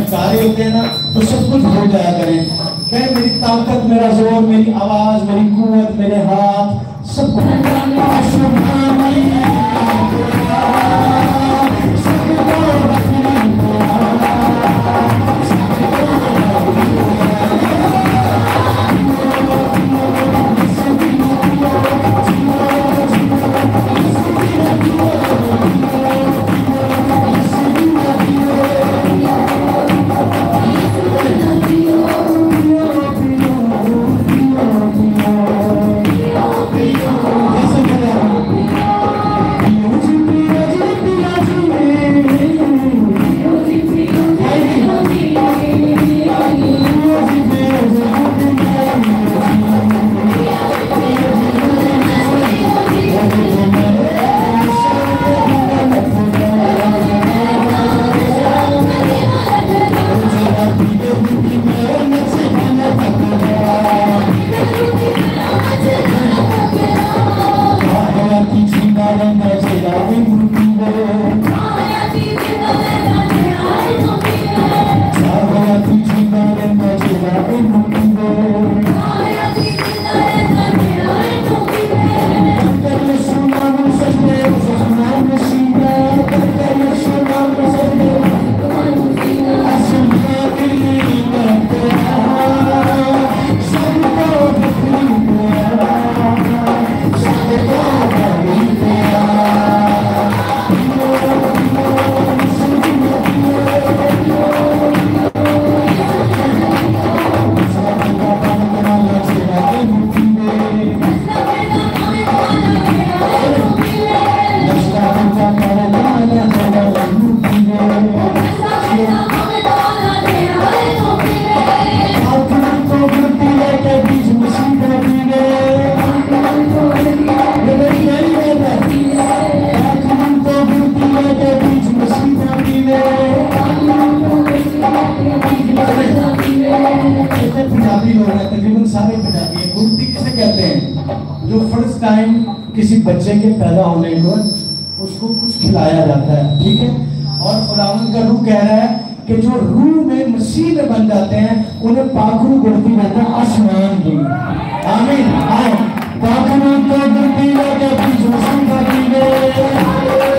सारे होते हैं ना तो सब कुछ भूल जाया करें। क्या मेरी ताकत, मेरा जोर, मेरी आवाज, मेरी कुव्वत, मेरे हाथ सब जो फर्स्ट टाइम किसी बच्चे के पैदा होने पर उसको कुछ खिलाया जाता है, ठीक है। और खुदावंद का रूह कह रहा है कि जो रूह में मसीह में बन जाते हैं उन्हें पाखरू बढ़ती रहता है आसमान की। आमीन। आओ पाखरू तो बढ़ती रहती है।